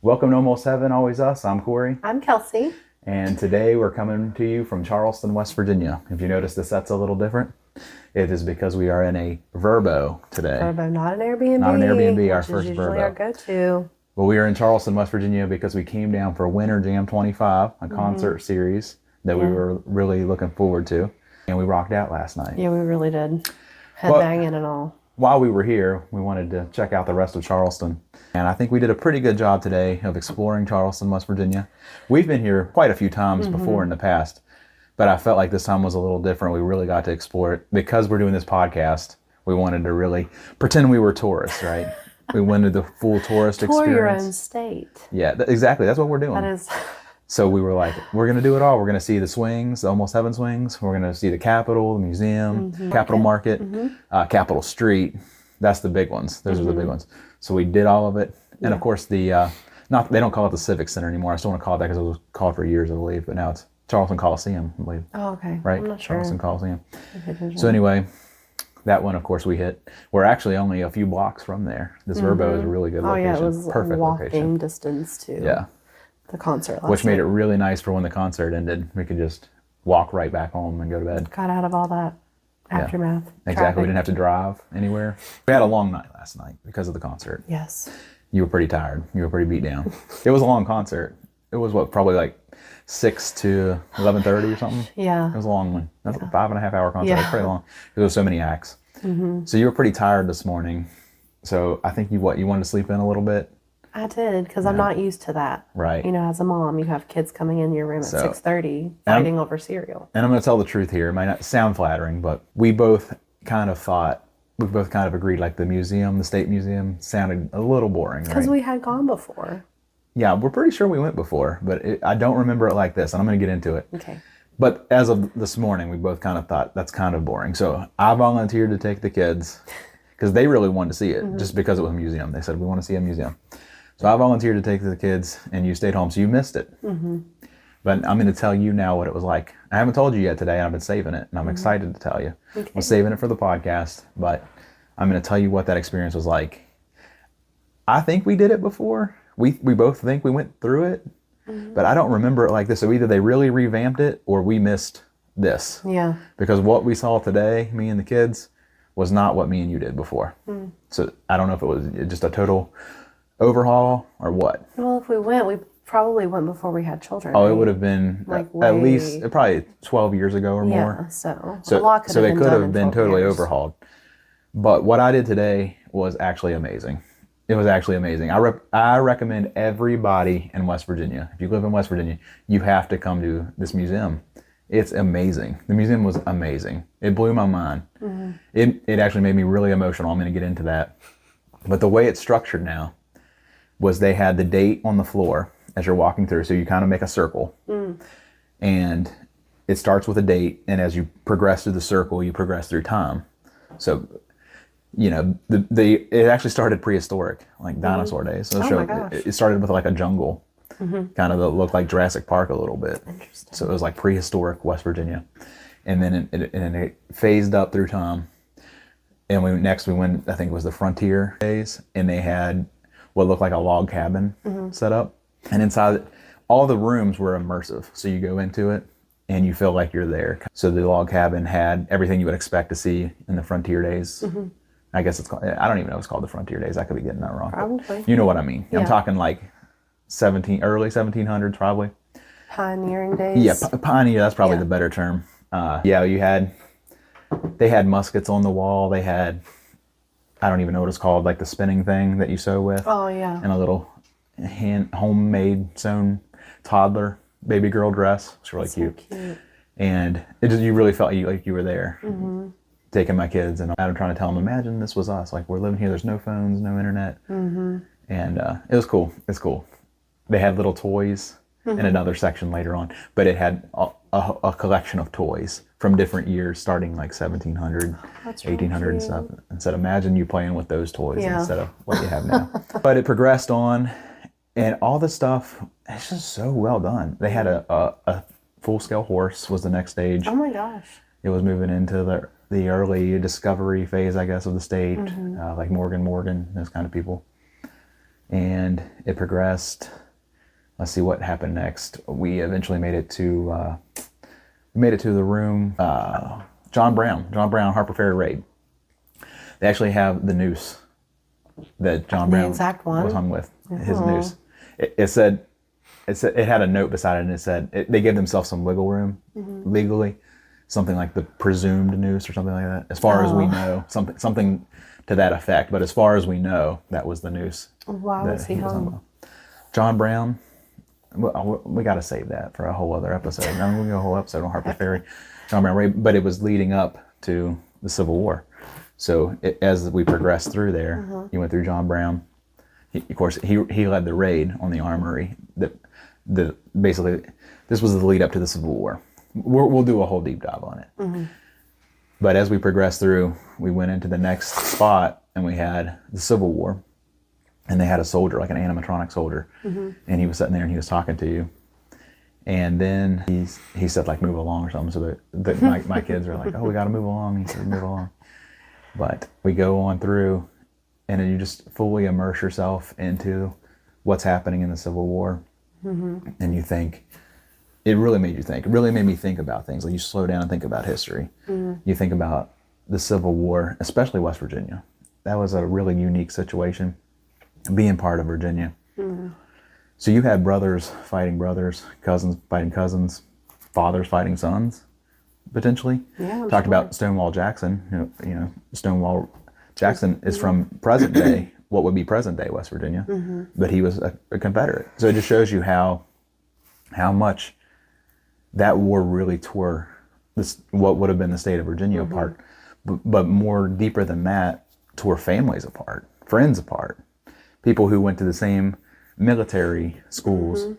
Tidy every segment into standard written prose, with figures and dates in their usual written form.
Welcome to Almost Heaven, Always Us. I'm Corey. I'm Kelsey. And today we're coming to you from Charleston, West Virginia. If you notice the set's a little different, it is because we are in a Verbo today. Verbo, not an Airbnb. Not an Airbnb, our which first is usually Verbo. our go-to. Well, we are in Charleston, West Virginia because we came down for Winter Jam 25, a concert series that we were really looking forward to. And we rocked out last night. Yeah, we really did. Headbanging and all. While we were here, we wanted to check out the rest of Charleston. And I think we did a pretty good job today of exploring Charleston, West Virginia. We've been here quite a few times before in the past, but I felt like this time was a little different. We really got to explore it. Because we're doing this podcast, we wanted to really pretend we were tourists, right? We wanted the full tourist experience. Tour your own state. Yeah, exactly. That's what we're doing. That is... So we were like, we're going to do it all. We're going to see the swings, the Almost Heaven swings. We're going to see the Capitol, the museum, Capitol Market, Capitol Street. That's the big ones. Those are the big ones. So we did all of it. And of course, they don't call it the Civic Center anymore. I still want to call it that because it was called for years, I believe. But now it's Charleston Coliseum, I believe. Oh, okay. Right? I'm not sure. Charleston Coliseum. So anyway, that one, of course, we hit. We're actually only a few blocks from there. This Verbo is a really good location. Oh, yeah, it was perfect walking location. distance to the concert last Which made night. it really nice for when the concert ended. We could just walk right back home and go to bed. Got out of all that aftermath. Exactly. Traffic. We didn't have to drive anywhere. We had a long night last night because of the concert. Yes. You were pretty tired. You were pretty beat down. It was a long concert. It was probably like 6 to 11:30 or something? Yeah. It was a long one. That's a 5.5 hour concert. Yeah. It was pretty long. There was so many acts. So you were pretty tired this morning. So I think you wanted to sleep in a little bit? I did, because I'm not used to that. Right. You know, as a mom, you have kids coming in your room at 6:30 fighting over cereal. And I'm going to tell the truth here. It might not sound flattering, but we both kind of agreed like the state museum sounded a little boring. Because right? we had gone before. Yeah, we're pretty sure we went before, but I don't remember it like this, and I'm going to get into it. Okay. But as of this morning, we both kind of thought that's kind of boring. So I volunteered to take the kids because they really wanted to see it just because it was a museum. They said, we want to see a museum. So I volunteered to take the kids, and you stayed home, so you missed it. But I'm going to tell you now what it was like. I haven't told you yet today, and I've been saving it, and I'm excited to tell you. Okay. I'm saving it for the podcast, but I'm going to tell you what that experience was like. I think we did it before. We both think we went through it, but I don't remember it like this. So either they really revamped it, or we missed this. Yeah. Because what we saw today, me and the kids, was not what me and you did before. So I don't know if it was just a total overhaul or what. Well, if we probably went before we had children. Oh, right? it would have been at least probably 12 years ago or more. Yeah, so a lot could so have they been could done have in been 12 totally years. overhauled. But what I did today was actually amazing. It was actually amazing. I recommend everybody in West Virginia, if you live in West Virginia, you have to come to this museum. It's amazing. The museum was amazing. It blew my mind. It actually made me really emotional. I'm going to get into that. But the way it's structured now was they had the date on the floor as you're walking through. So you kind of make a circle. And it starts with a date. And as you progress through the circle, you progress through time. So, you know, it actually started prehistoric, like dinosaur days. So my gosh. it started with like a jungle, kind of that looked like Jurassic Park a little bit. Interesting. So it was like prehistoric West Virginia. And then it phased up through time. And we went, I think it was the frontier days, and they had what looked like a log cabin set up. And inside, all the rooms were immersive. So you go into it and you feel like you're there. So the log cabin had everything you would expect to see in the frontier days. I guess it's called, I don't even know if it's called the frontier days. I could be getting that wrong. Probably. You know what I mean. Yeah. I'm talking like early 1700s probably. Pioneering days. Yeah, pioneer, that's probably the better term. They had muskets on the wall. They had, I don't even know what it's called, like the spinning thing that you sew with. Oh, yeah. And a little homemade sewn toddler baby girl dress. It's really cute. So cute. And you really felt like you were there, taking my kids, and I'm trying to tell them, imagine this was us. Like, we're living here. There's no phones, no internet. And it was cool. It's cool. They had little toys in another section later on, but it had a collection of toys from different years, starting like 1700, 1800 and stuff. And said, imagine you playing with those toys instead of what you have now. But it progressed on, and all the stuff, it's just so well done. They had a full-scale horse was the next stage. Oh my gosh. It was moving into the early discovery phase, I guess, of the state, like Morgan, those kind of people. And it progressed. Let's see what happened next. We eventually made it to the room. John Brown, Harper Ferry Raid. They actually have the noose that John Brown was hung with. His noose. It said it had a note beside it, and it said they gave themselves some wiggle room legally, something like the presumed noose or something like that. As far as we know, something to that effect. But as far as we know, that was the noose. Why was he hung? John Brown. We got to save that for a whole other episode. I'm going to do a whole episode on Harper Ferry, John Brown Raid, but it was leading up to the Civil War. So as we progressed through there, you went through John Brown. Of course, he led the raid on the armory. Basically, this was the lead up to the Civil War. We'll do a whole deep dive on it. But as we progressed through, we went into the next spot, and we had the Civil War. And they had a soldier, like an animatronic soldier, and he was sitting there and he was talking to you. And then he said, like, move along or something. So that my kids are like, oh, we got to move along. He said, move along. But we go on through, and then you just fully immerse yourself into what's happening in the Civil War. And you think, it really made you think. It really made me think about things. Like, you slow down and think about history. You think about the Civil War, especially West Virginia. That was a really unique situation, being part of Virginia. So you had brothers fighting brothers, cousins fighting cousins, fathers fighting sons, potentially. Yeah, Talked about Stonewall Jackson. You know, Stonewall Jackson is from present day, what would be present day West Virginia, but he was a Confederate. So it just shows you how much that war really tore what would have been the state of Virginia apart, but more deeper than that, tore families apart, friends apart. People who went to the same military schools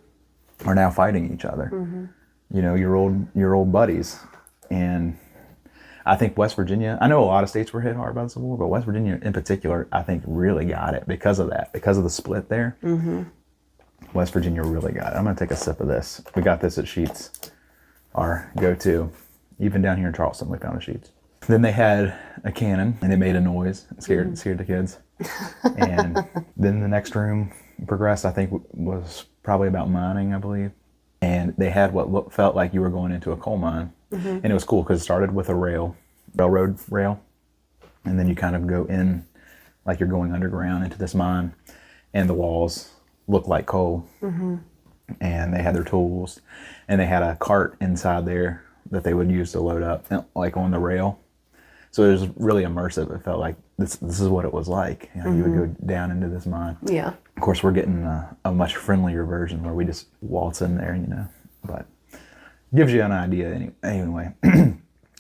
are now fighting each other. You know, your old buddies. And I think West Virginia, I know a lot of states were hit hard by the Civil War, but West Virginia in particular, I think really got it because of that, because of the split there. West Virginia really got it. I'm going to take a sip of this. We got this at Sheetz, our go-to. Even down here in Charleston, we found a Sheetz. Then they had a cannon, and it made a noise. It scared the kids. And then the next room progressed, I think, was probably about mining, I believe. And they had what felt like you were going into a coal mine. And it was cool because it started with a railroad rail. And then you kind of go in like you're going underground into this mine. And the walls look like coal. And they had their tools. And they had a cart inside there that they would use to load up, like on the rail. So it was really immersive. It felt like this is what it was like. You know, you would go down into this mine. Yeah. Of course, we're getting a much friendlier version where we just waltz in there, you know. But gives you an idea anyway.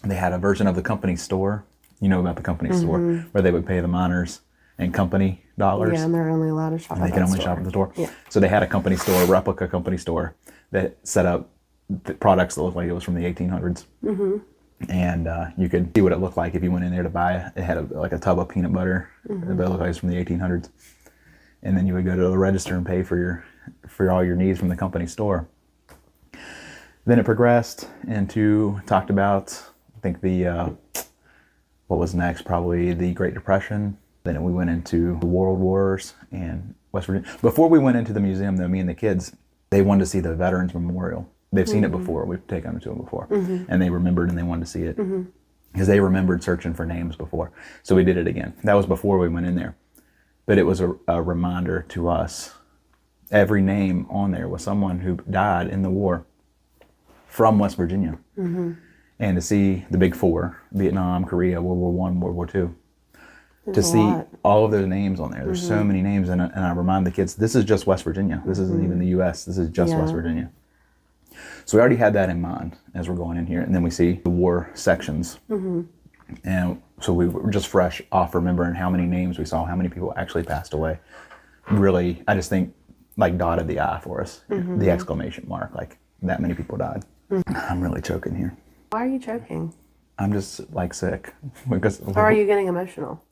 They had a version of the company store. You know about the company store, where they would pay the miners in company dollars. Yeah, and they're only allowed to shop at that store. They can only shop at the store. Yeah. So they had a company store, replica company store, that set up the products that looked like it was from the 1800s. And you could see what it looked like if you went in there to buy it. It had like a tub of peanut butter, but it looked like it was from the 1800s. And then you would go to the register and pay for all your needs from the company store. Then it progressed into, talked about, I think what was next, probably the Great Depression. Then we went into the World Wars and West Virginia. Before we went into the museum, though, me and the kids, they wanted to see the Veterans Memorial. They've seen it before. We've taken them to them before. And they remembered and they wanted to see it. Because they remembered searching for names before. So we did it again. That was before we went in there. But it was a reminder to us. Every name on there was someone who died in the war from West Virginia. And to see the big four, Vietnam, Korea, World War I, World War II. To see all of those names on there. There's so many names. And I remind the kids, this is just West Virginia. This isn't even the U.S. This is just West Virginia. So we already had that in mind as we're going in here. And then we see the war sections. And so we were just fresh off remembering how many names we saw, how many people actually passed away. Really, I just think, like, dotted the I for us. The exclamation mark, like, that many people died. I'm really choking here. Why are you choking? I'm just, like, sick. Or are you getting emotional?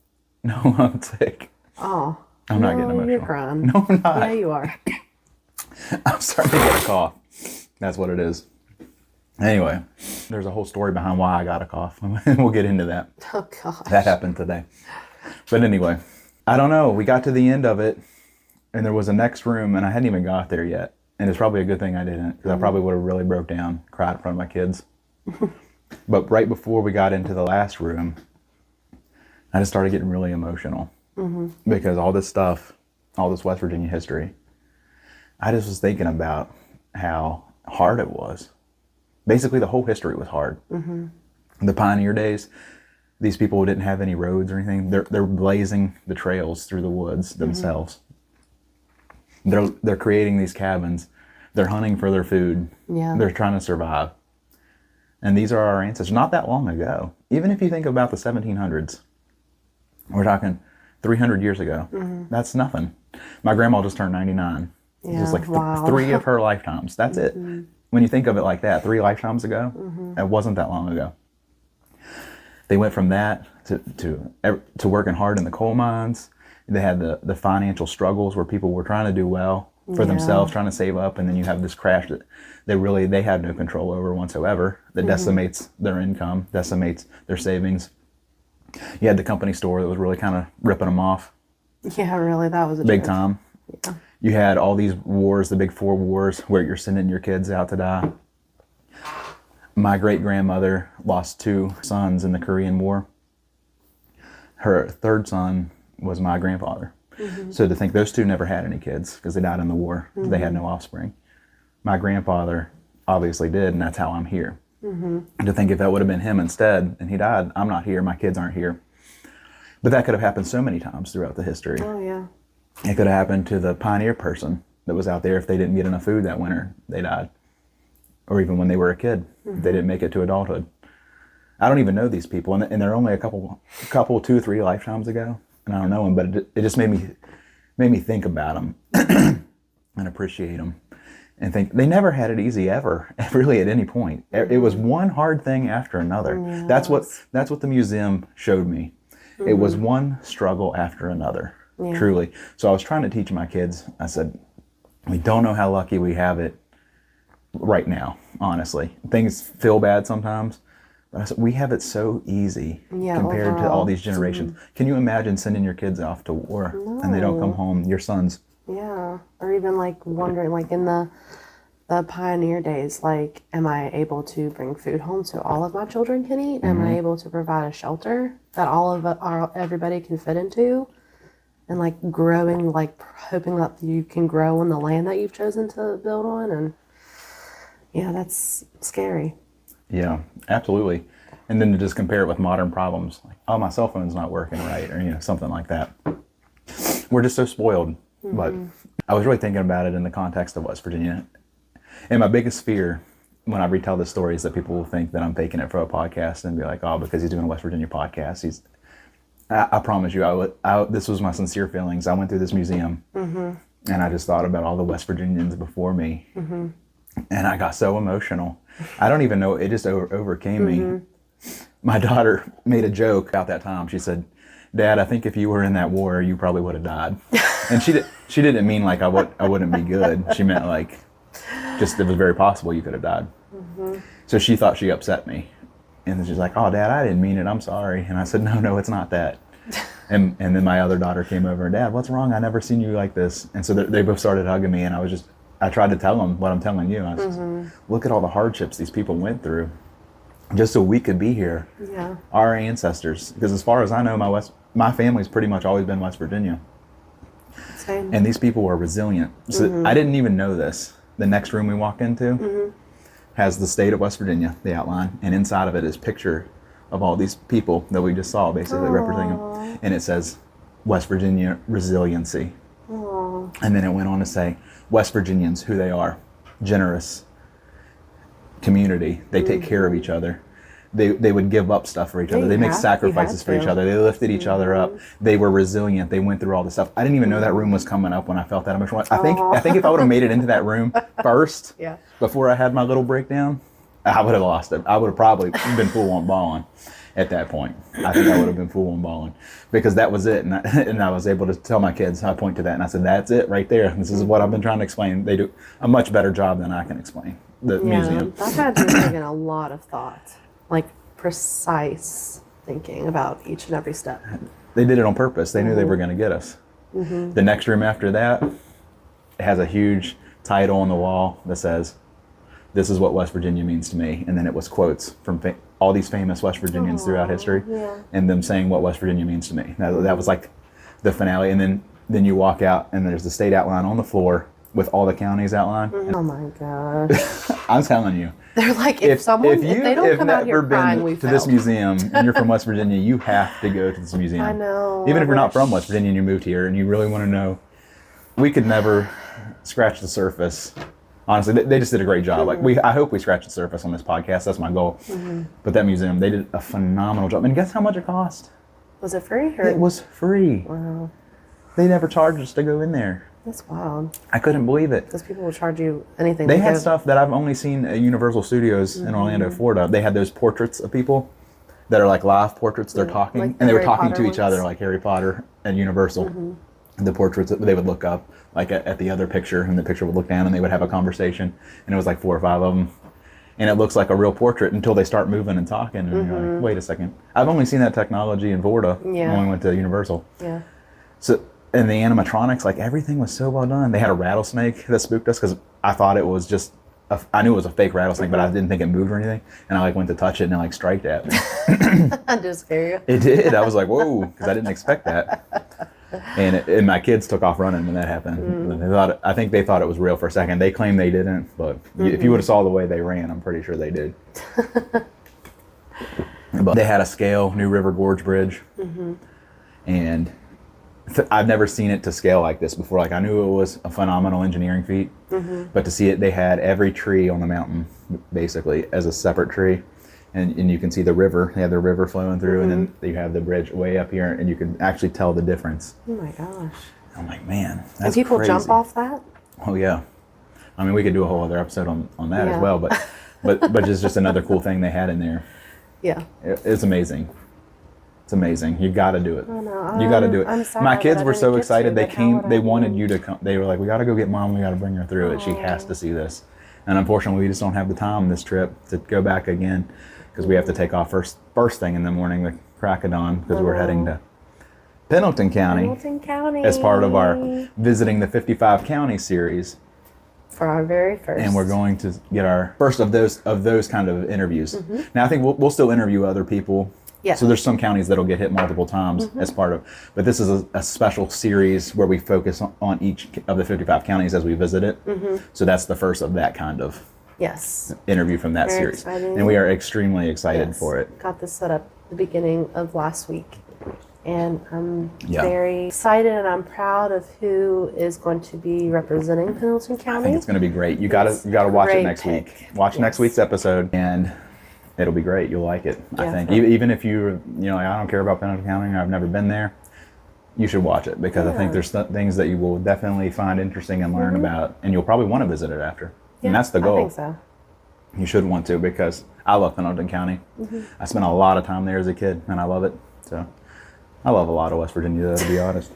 No, I'm sick. Oh. I'm not getting emotional. You're crying. No, I'm not. Yeah, you are. I'm starting to get a cough. That's what it is. Anyway, there's a whole story behind why I got a cough. We'll get into that. Oh, gosh. That happened today. But anyway, I don't know. We got to the end of it, And there was a next room, and I hadn't even got there yet. And it's probably a good thing I didn't, because I probably would have really broke down, cried in front of my kids. But right before we got into the last room, I just started getting really emotional because all this stuff, all this West Virginia history, I just was thinking about how hard it was. Basically, the whole history was hard. The pioneer days, these people didn't have any roads or anything. They're blazing the trails through the woods themselves. They're creating these cabins. They're hunting for their food. Yeah. They're trying to survive. And these are our ancestors, not that long ago. Even if you think about the 1700s, we're talking 300 years ago. That's nothing. My grandma just turned 99. Yeah, It's like wow. 3 of her lifetimes. That's it. When you think of it like that, 3 lifetimes ago, that wasn't that long ago. They went from that to working hard in the coal mines. They had the financial struggles where people were trying to do well for themselves, trying to save up, and then you have this crash that they have no control over whatsoever, that decimates their income, decimates their savings. You had the company store that was really kind of ripping them off. Yeah, really, that was a big joke. time. Yeah. You had all these wars, the big 4 wars, where you're sending your kids out to die. My great-grandmother lost 2 sons in the Korean War. Her 3rd son was my grandfather. So to think those 2 never had any kids because they died in the war. They had no offspring. My grandfather obviously did, and that's how I'm here. To think if that would have been him instead and he died, I'm not here, my kids aren't here. But that could have happened so many times throughout the history. Oh, yeah. It could have happened to the pioneer person that was out there. If they didn't get enough food that winter, they died. Or even when they were a kid, they didn't make it to adulthood. I don't even know these people, and they're only a couple, 2, 3 lifetimes ago, and I don't know them. But it just made me think about them and appreciate them, and think they never had it easy ever, really at any point. It was one hard thing after another. Yeah. That's what the museum showed me. It was one struggle after another. Yeah. Truly. So I was trying to teach my kids. I said, we don't know how lucky we have it right now, honestly. Things feel bad sometimes, but I said, we have it so easy compared to all these generations. Can you imagine sending your kids off to war and they don't come home, your sons? Yeah. Or even like wondering, like in the pioneer days, like, am I able to bring food home so all of my children can eat? Am I able to provide a shelter that everybody can fit into? And like growing, like hoping that you can grow on the land that you've chosen to build on. And yeah, that's scary. Yeah, absolutely. And then to just compare it with modern problems, like, oh, my cell phone's not working right, or something like that. We're just so spoiled. But I was really thinking about it in the context of West Virginia. And my biggest fear when I retell this story is that people will think that I'm faking it for a podcast and be like, oh, because he's doing a West Virginia podcast, I promise you, this was my sincere feelings. I went through this museum and I just thought about all the West Virginians before me. And I got so emotional. I don't even know, it just overcame me. My daughter made a joke about that time. She said, Dad, I think if you were in that war, you probably would have died. And she didn't mean like I wouldn't be good. She meant like, just it was very possible you could have died. So she thought she upset me. And she's like, oh, Dad, I didn't mean it. I'm sorry. And I said, no, it's not that. And then my other daughter came over, Dad, what's wrong? I never seen you like this. And so they both started hugging me. And I tried to tell them what I'm telling you. I said, look at all the hardships these people went through just so we could be here. Yeah. Our ancestors. Because as far as I know, my family's pretty much always been West Virginia. Same. And these people were resilient. So I didn't even know this. The next room we walk into has the state of West Virginia, the outline, and inside of it is a picture of all these people that we just saw, basically representing them. And it says, West Virginia resiliency. Aww. And then it went on to say, West Virginians, who they are, generous community. They take care of each other. They would give up stuff for each other. They make sacrifices for each other. They lifted each other up. They were resilient. They went through all this stuff. I didn't even know that room was coming up when I felt that emotional. I think if I would have made it into that room first, before I had my little breakdown, I would have lost it. I would have probably been full on bawling at that point. I think I would have been full on bawling because that was it. And I was able to tell my kids, I point to that and I said, that's it right there. This is what I've been trying to explain. They do a much better job than I can explain. The museum. I've had to take in a lot of thought, like precise thinking about each and every step. They did it on purpose. They knew they were going to get us. The next room after that, it has a huge title on the wall that says, "This is what West Virginia means to me." And then it was quotes from all these famous West Virginians throughout history, and them saying what West Virginia means to me. That was like the finale. And then you walk out, and there's the state outline on the floor with all the counties outlined. Oh my gosh. I'm telling you. They're like, if they don't come out here crying, we to this museum and you're from West Virginia, you have to go to this museum. I know. Even if you're not from West Virginia and you moved here and you really want to know, we could never scratch the surface. Honestly, they just did a great job. Like I hope we scratch the surface on this podcast. That's my goal. But that museum, they did a phenomenal job. And guess how much it cost? Was it free? It was free. Wow. They never charged us to go in there. That's wild. I couldn't believe it. Because people will charge you anything. They had stuff that I've only seen at Universal Studios in Orlando, Florida. They had those portraits of people that are like live portraits. They're talking, like and they were Harry talking Potter to each other, like Harry Potter and Universal. The portraits, they would look up like at the other picture, and the picture would look down, and they would have a conversation. And it was like 4 or 5 of them. And it looks like a real portrait until they start moving and talking. And you're like, wait a second. I've only seen that technology in Florida when we went to Universal. Yeah. So, and the animatronics, like everything was so well done. They had a rattlesnake that spooked us because I thought it was just, I knew it was a fake rattlesnake, but I didn't think it moved or anything. And I like went to touch it and it like striked at me. Did it scare you? It did. I was like, whoa, because I didn't expect that. And my kids took off running when that happened. I think they thought it was real for a second. They claimed they didn't, but if you would have saw the way they ran, I'm pretty sure they did. But they had a scale, New River Gorge Bridge, and I've never seen it to scale like this before. Like I knew it was a phenomenal engineering feat, but to see it, they had every tree on the mountain basically as a separate tree. And you can see the river. They have the river flowing through, and then you have the bridge way up here, and you can actually tell the difference. Oh my gosh. I'm like, man, that's and people crazy. jump off that? Oh yeah. I mean, we could do a whole other episode on that as well, but it's just another cool thing they had in there. Yeah. It's amazing. It's amazing. You got to do it. Oh, no. You got to do it. I'm sad My kids that I were didn't so get excited. to, They but came. how They would I wanted do? you to come. They were like, we got to go get Mom. We got to bring her through it. She has to see this. And unfortunately, we just don't have the time this trip to go back again because we have to take off first thing in the morning, the crack of dawn, because we're heading to Pendleton County as part of our Visiting the 55 Counties series. For our very first. And we're going to get our first of those kind of interviews. Now I think we'll still interview other people. Yeah. So there's some counties that'll get hit multiple times as part of, but this is a special series where we focus on each of the 55 counties as we visit it. So that's the first of that kind of interview from that Very series. exciting. And we are extremely excited for it. Got this set up the beginning of last week. And I'm Yeah. very excited, and I'm proud of who is going to be representing Pendleton County. I think it's going to be great. You gotta watch it Great next pick. week. Watch next week's episode, and it'll be great. You'll like it. I think even if you like, I don't care about Pendleton County, I've never been there, you should watch it because I think there's things that you will definitely find interesting and learn about, and you'll probably want to visit it after. And that's the goal. I think so. You should want to because I love Pendleton County. I spent a lot of time there as a kid, and I love it. So I love a lot of West Virginia, though, to be honest.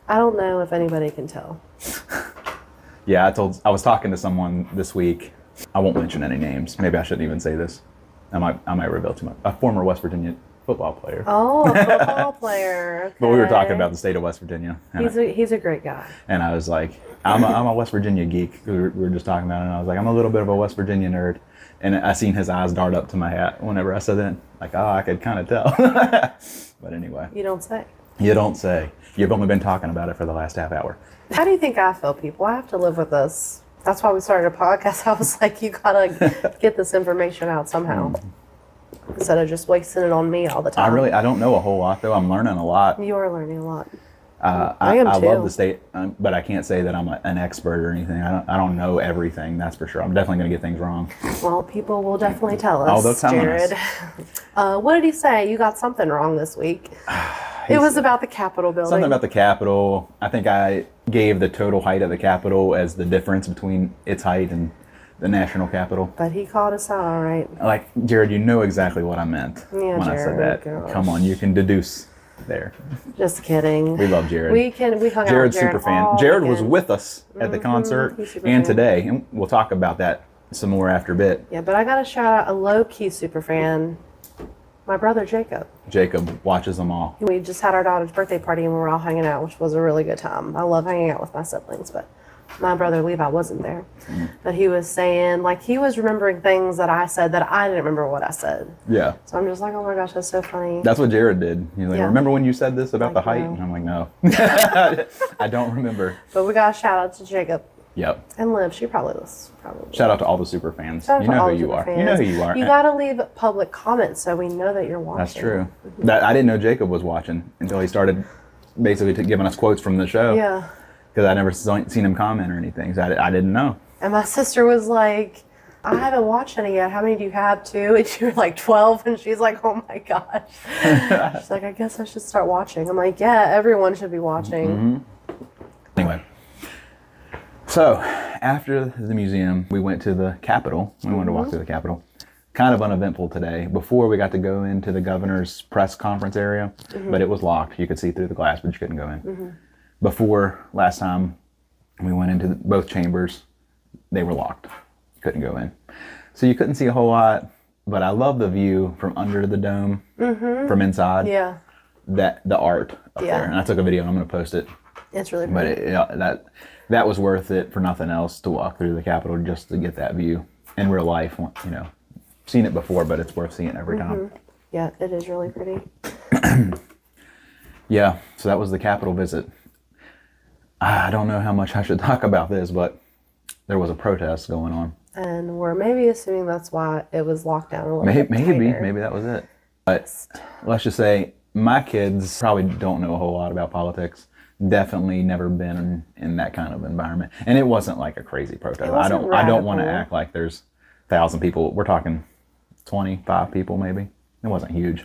I don't know if anybody can tell. Yeah, I was talking to someone this week. I won't mention any names. Maybe I shouldn't even say this. I might reveal too much. A former West Virginia football player. Oh, a football player. Okay. But we were talking about the state of West Virginia. And He's a great guy. And I was like, I'm a West Virginia geek. We were just talking about it, and I was like, I'm a little bit of a West Virginia nerd. And I seen his eyes dart up to my hat whenever I said that. Like, I could kind of tell. But anyway. You don't say. You don't say. You've only been talking about it for the last half hour. How do you think I feel, people? I have to live with this. That's why we started a podcast. I was like, you gotta get this information out somehow. Instead of just wasting it on me all the time. I don't know a whole lot, though. I'm learning a lot. You are learning a lot. I am too. love the state, but I can't say that I'm an expert or anything. I don't know everything, that's for sure. I'm definitely going to get things wrong. Well, people will definitely tell us, Oh, they'll tell Jared. What did he say? You got something wrong this week. It was about the Capitol building. Something about the Capitol. I think I gave the total height of the Capitol as the difference between its height and the National Capitol. But he called us out, all right. Like, Jared, you know exactly what I meant when I said that. Gosh. Come on, you can deduce there. Just kidding. We love Jared. We hung out with Jared's Jared super fan. all Jared was weekend. with us at the concert he's super and fan. today, and we'll talk about that some more after a bit. Yeah, but I got to shout out a low-key super fan, My brother Jacob. Jacob watches them all. We just had our daughter's birthday party and we were all hanging out, which was a really good time. I love hanging out with my siblings, but my brother Levi wasn't there. But he was saying, like, he was remembering things that I said that I didn't remember what I said. Yeah. So I'm just like, oh my gosh, that's so funny. That's what Jared did. He's like, Yeah. remember when you said this about Like, the height? no. And I'm like, no. I don't remember. But we got a shout out to Jacob Yep. and Liv. She probably was. Shout out to all the super fans. Shout out You to know all who the you super are. fans. You know who you are. You gotta leave public comments so we know that you're watching. That's true. That I didn't know Jacob was watching until he started basically giving us quotes from the show. Yeah. Because I never seen him comment or anything, so I didn't know. And my sister was like, I haven't watched any yet. How many do you have? 2? And she was like 12. And she's like, oh my gosh. She's like, I guess I should start watching. I'm like, yeah, everyone should be watching. Anyway, so after the museum, we went to the Capitol. We wanted to walk through the Capitol. Kind of uneventful today. Before, we got to go into the governor's press conference area, but it was locked. You could see through the glass, but you couldn't go in. Before, last time, we went into both chambers. They were locked. Couldn't go in. So you couldn't see a whole lot, but I love the view from under the dome, from inside. Yeah. The art up Yeah. there. And I took a video and I'm going to post it. It's really But pretty. that was worth it for nothing else to walk through the Capitol just to get that view in real life. You know, seen it before, but it's worth seeing every time. Yeah, it is really pretty. Yeah, so that was the Capitol visit. I don't know how much I should talk about this, but there was a protest going on. And we're maybe assuming that's why it was locked down a little bit Maybe tighter. that was it. But let's just say my kids probably don't know a whole lot about politics. Definitely never been in that kind of environment, and it wasn't like a crazy protest. I don't want to act like there's 1,000 people. We're talking 25 people maybe. It wasn't huge,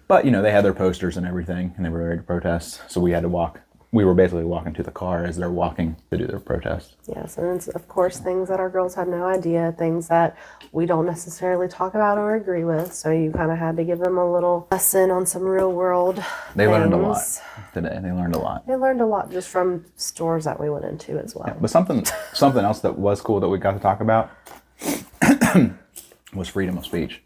but you know, they had their posters and everything, and they were ready to protest. So we had to walk. We were basically walking to the car as they're walking to do their protest. Yes, and it's, of course, things that our girls had no idea, things that we don't necessarily talk about or agree with. So you kind of had to give them a little lesson on some real world They learned a lot things. today. They learned a lot. They learned a lot just from stores that we went into as well. But something else that was cool that we got to talk about was freedom of speech.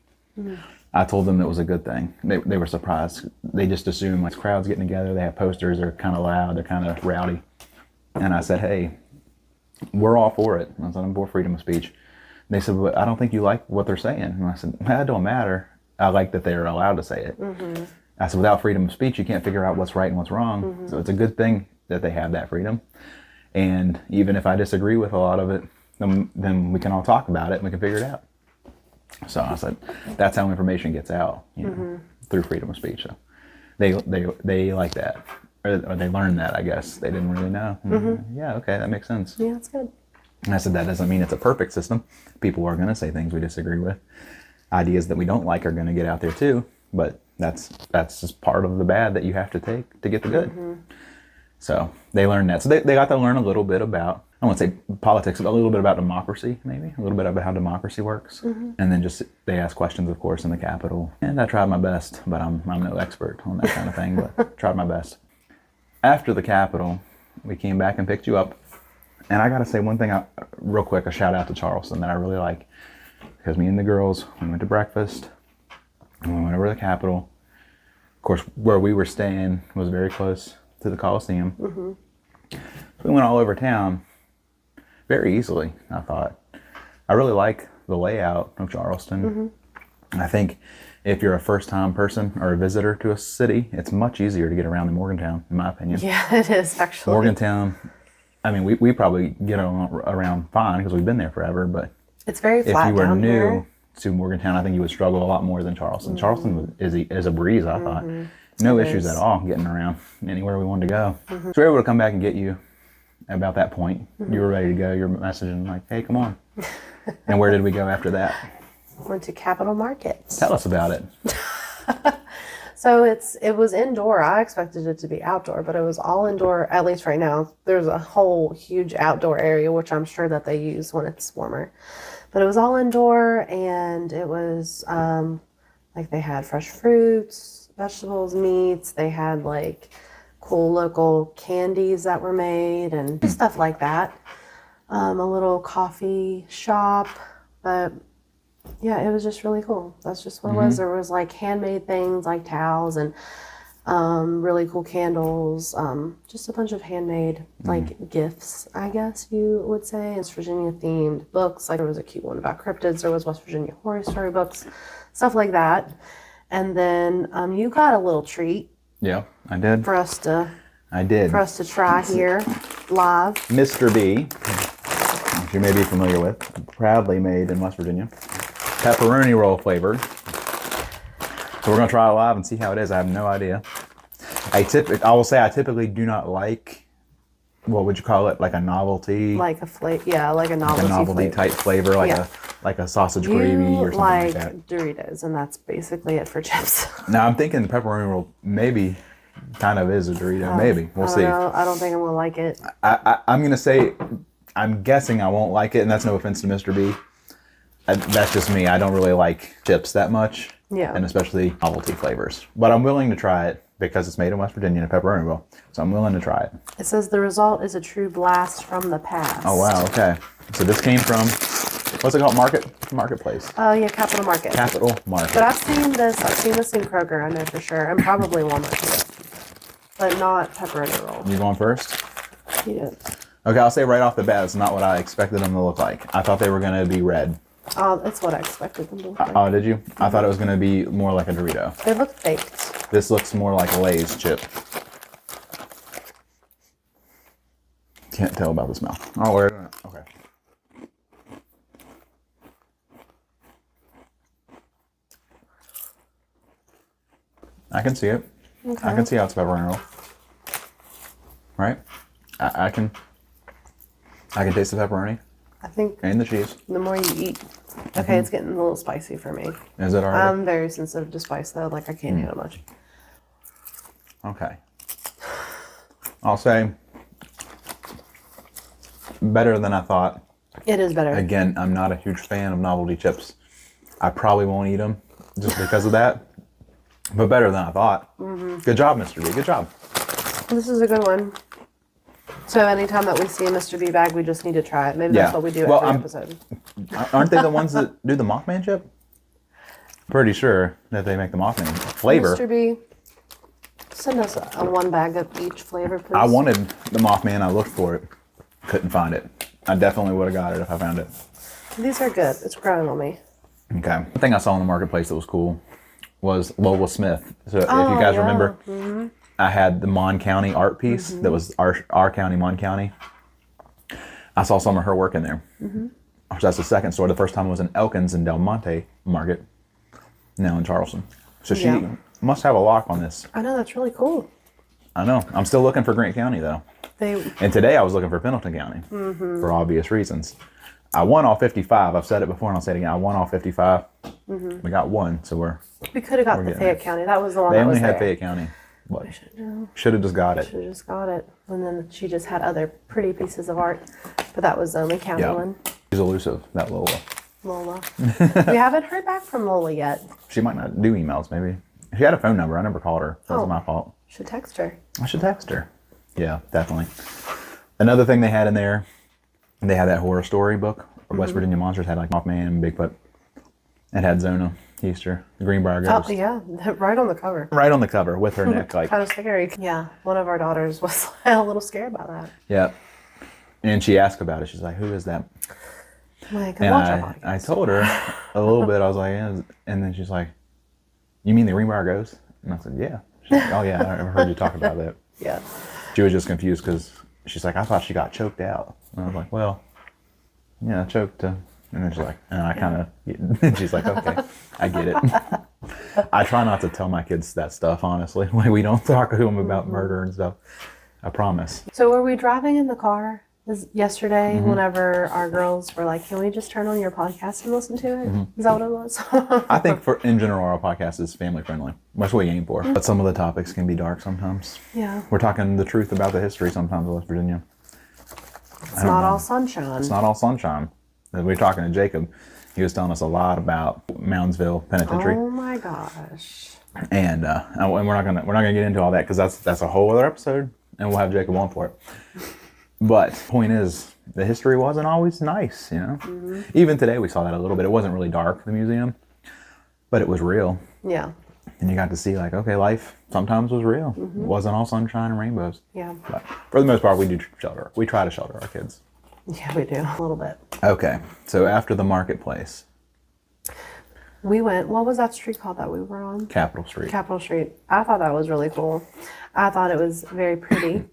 I told them it was a good thing. They were surprised. They just assumed like crowds getting together, they have posters, they're kind of loud, they're kind of rowdy. And I said, hey, we're all for it. I said, I'm for freedom of speech. They said, but I don't think you like what they're saying. And I said, that don't matter. I like that they're allowed to say it. I said, without freedom of speech, you can't figure out what's right and what's wrong. So it's a good thing that they have that freedom. And even if I disagree with a lot of it, then we can all talk about it and we can figure it out. So I said, that's how information gets out, you know, through freedom of speech. So they like that, or they learned that, I guess. They didn't really know. Yeah, okay, that makes sense. Yeah, it's good. And I said, that doesn't mean it's a perfect system. People are going to say things we disagree with. Ideas that we don't like are going to get out there too, but that's just part of the bad that you have to take to get the good. So they learned that. So they got to learn a little bit about, I don't want to say politics, but a little bit about democracy, maybe. A little bit about how democracy works. And then just, they asked questions, of course, in the Capitol. And I tried my best, but I'm no expert on that kind of thing, but tried my best. After the Capitol, we came back and picked you up. And I got to say one thing, real quick, a shout out to Charleston that I really like. Because me and the girls, we went to breakfast, and we went over to the Capitol. Of course, where we were staying was very close to the Coliseum. So we went all over town very easily, I thought. I really like the layout of Charleston. I think if you're a first-time person or a visitor to a city, it's much easier to get around than Morgantown, in my opinion. Yeah, it is actually. Morgantown, I mean, we probably get around fine because we've been there forever, but It's very flat if you were down new here. to Morgantown, I think you would struggle a lot more than Charleston. Charleston is a breeze, I thought. No issues at all getting around anywhere we wanted to go. So we were able to come back and get you about that point. You were ready to go. You were messaging like, hey, come on. And where did we go after that? Went to Capital Markets. Tell us about it. So it was indoor. I expected it to be outdoor, but it was all indoor, at least right now. There's a whole huge outdoor area, which I'm sure that they use when it's warmer. But it was all indoor, and it was like they had fresh fruits, vegetables, meats. They had like cool local candies that were made and stuff like that. A little coffee shop, but Yeah, it was just really cool. That's just what it was. There was like handmade things like towels and really cool candles, just a bunch of handmade like gifts, I guess you would say. It's Virginia themed books. Like there was a cute one about cryptids. There was West Virginia horror story books, stuff like that. And then you got a little treat Yeah, I did. for us to I did. try here live. Mr. B, which you may be familiar with, proudly made in West Virginia. Pepperoni roll flavor. So we're gonna try it live and see how it is. I have no idea. I will say I typically do not like, what would you call it? Like a novelty, Like a like a novelty flavor. type flavor, like a sausage gravy or something like that. Doritos, and that's basically it for chips. Now I'm thinking the pepperoni roll maybe kind of is a Dorito. Maybe we'll see. I don't think I'm gonna like it. I'm gonna say, I'm guessing I won't like it, and that's no offense to Mr. B. That's just me. I don't really like chips that much. Yeah. And especially novelty flavors. But I'm willing to try it because it's made in West Virginia in a pepperoni roll. So I'm willing to try it. It says the result is a true blast from the past. Oh, wow. Okay. So this came from, what's it called? Marketplace. Oh, yeah, Capital Market. Capital Market. But I've seen this in Kroger, I know for sure, and probably Walmart too. But not pepperoni roll. You going first? Yeah. Okay, I'll say right off the bat, it's not what I expected them to look like. I thought they were going to be red. It's what I expected them to look like. Oh, did you? I thought it was going to be more like a Dorito. They look baked. This looks more like a Lay's chip. Can't tell about the smell. Oh, we're doing it. Okay. I can see it. Okay. I can see how it's pepperoni roll. Right? I can taste the pepperoni I think and the cheese. the more you eat, okay, it's getting a little spicy for me. Is it already? I'm very sensitive to spice though, like I can't handle much. Okay. I'll say better than I thought. It is better. Again, I'm not a huge fan of novelty chips. I probably won't eat them just because of that. But better than I thought. Good job, Mr. B. Good job. This is a good one. So anytime that we see a Mr. B bag, we just need to try it. Maybe Yeah. that's what we do Well, every episode. Aren't they the ones that do the Mothman chip? Pretty sure that they make the Mothman flavor. Mr. B, send us a one bag of each flavor, please. I wanted the Mothman. I looked for it. Couldn't find it. I definitely would have got it if I found it. These are good. It's growing on me. Okay. One thing I saw in the marketplace that was cool was Lola Smith. So if you Oh, guys yeah. remember, I had the Mon County art piece that was our county, Mon County. I saw some of her work in there. So that's the second store. The first time was in Elkins in Del Monte Market, now in Charleston. So she Yeah. must have a lock on this. I know, that's really cool. I know. I'm still looking for Grant County though. They And today I was looking for Pendleton County for obvious reasons. I won all 55. I've said it before and I'll say it again. I won all 55. We got one, so we could have got the getting Fayette there. County. That was the one they that only was had there. Fayette County. But should have just got it. Should have just got it. And then she just had other pretty pieces of art. But that was the only county Yeah. one. She's elusive, that Lola. Lola. We haven't heard back from Lola yet. She might not do emails, maybe. She had a phone number. I never called her. That was my fault. Should text her. I should text her. Yeah, definitely. Another thing they had in there, they had that horror story book. West Virginia Monsters had like Mothman, Bigfoot. It had Zona, Easter, the Greenbrier Ghost. Oh, yeah. Right on the cover. Right on the cover with her neck like. Kind of scary. Yeah. One of our daughters was a little scared by that. Yeah. And she asked about it. She's like, who is that? I'm like, And watch our podcast. I told her a little bit. I was like, yeah. And then she's like, you mean the Greenbrier Ghost? And I said, yeah. She's like, oh, yeah, I've heard you talk about that. Yeah. She was just confused because she's like, I thought she got choked out. And I was like, well, yeah, choked. And then she's like, and I kind of, she's like, okay, I get it. I try not to tell my kids that stuff, honestly. Like, we don't talk to them about murder and stuff. I promise. So were we driving in the car yesterday whenever our girls were like, can we just turn on your podcast and listen to it? Is that what it was? I think in general, our podcast is family friendly. That's what we aim for. But some of the topics can be dark sometimes. Yeah. We're talking the truth about the history sometimes of West Virginia. It's not all sunshine. It's not all sunshine. We were talking to Jacob. He was telling us a lot about Moundsville Penitentiary. Oh my gosh. And we're not gonna get into all that because that's a whole other episode, and we'll have Jacob on for it. But point is, the history wasn't always nice, you know. Even today we saw that a little bit. It wasn't really dark, the museum, but it was real. Yeah. And you got to see like, okay, life sometimes was real. It wasn't all sunshine and rainbows. Yeah. But for the most part, we do shelter. We try to shelter our kids. Yeah, we do. A little bit. Okay, so after the marketplace, We went, what was that street called that we were on? Capitol Street. Capitol Street. I thought that was really cool. I thought it was very pretty.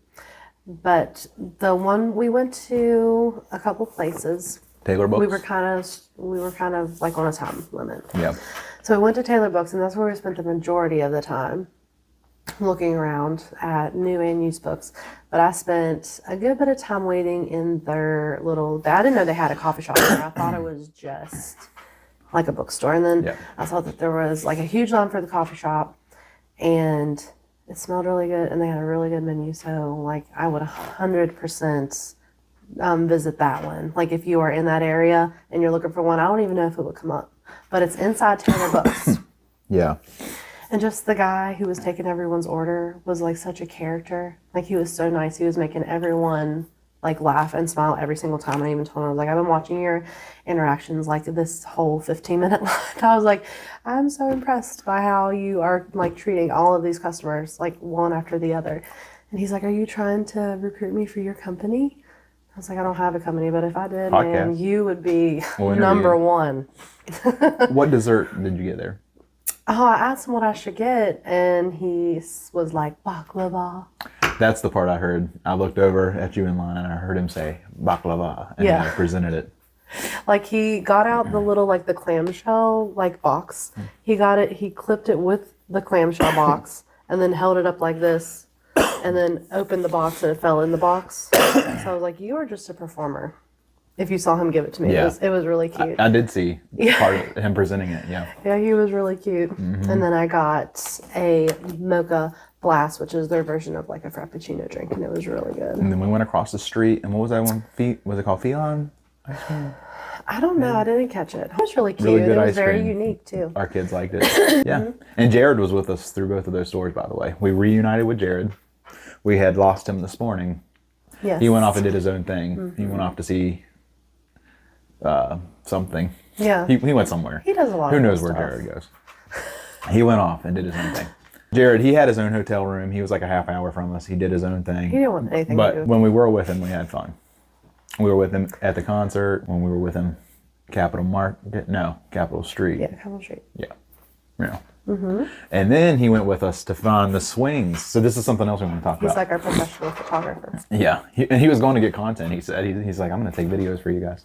But the one we went to a couple places. Taylor Books. We were kind of like on a time limit. Yeah. So we went to Taylor Books, and that's where we spent the majority of the time looking around at new and used books. But I spent a good bit of time waiting in their little. I didn't know they had a coffee shop there. I thought it was just like a bookstore, and then I saw that there was like a huge line for the coffee shop, and it smelled really good, and they had a really good menu. So like I would 100% visit that one. Like if you are in that area and you're looking for one, I don't even know if it would come up, but it's inside Taylor Books. Yeah. And just the guy who was taking everyone's order was like such a character. Like he was so nice. He was making everyone like laugh and smile every single time. I even told him, I was like, I've been watching your interactions like this whole 15-minute line. I was like, I'm so impressed by how you are like treating all of these customers like one after the other. And he's like, are you trying to recruit me for your company? I was like, I don't have a company, but if I did, man, you would be number one. What dessert did you get there? Oh, I asked him what I should get, and he was like, baklava. That's the part I heard. I looked over at you in line, and I heard him say baklava, and I presented it. Like he got out the little, like the clamshell, like box. He got it, he clipped it with the clamshell box, and then held it up like this, and then opened the box, and it fell in the box. So I was like, you are just a performer. If you saw him give it to me, it was really cute. I did see part of him presenting it, Yeah, he was really cute. And then I got a mocha blast, which is their version of like a frappuccino drink, and it was really good. And then we went across the street, and what was that one? Was it called Phelan ice cream? I don't know. I didn't catch it. It was really cute. Really good it was ice very cream. unique too. Our kids liked it. Yeah. And Jared was with us through both of those stores, by the way. We reunited with Jared. We had lost him this morning. Yes. He went off and did his own thing. He went off to see something. Yeah. He went somewhere. He does a lot Who of knows cool where stuff. Jared goes? He went off and did his own thing. Jared, he had his own hotel room. He was like a half hour from us. He did his own thing. He didn't want anything to do But with when we were with him, we had fun. We were with him at the concert. When we were with him, Capitol Street. Yeah, Capitol Street. Yeah. Yeah. And then he went with us to find the swings. So this is something else we want to talk He's about. like our professional photographer. Yeah. And he was going to get content. He said, he's like, I'm going to take videos for you guys.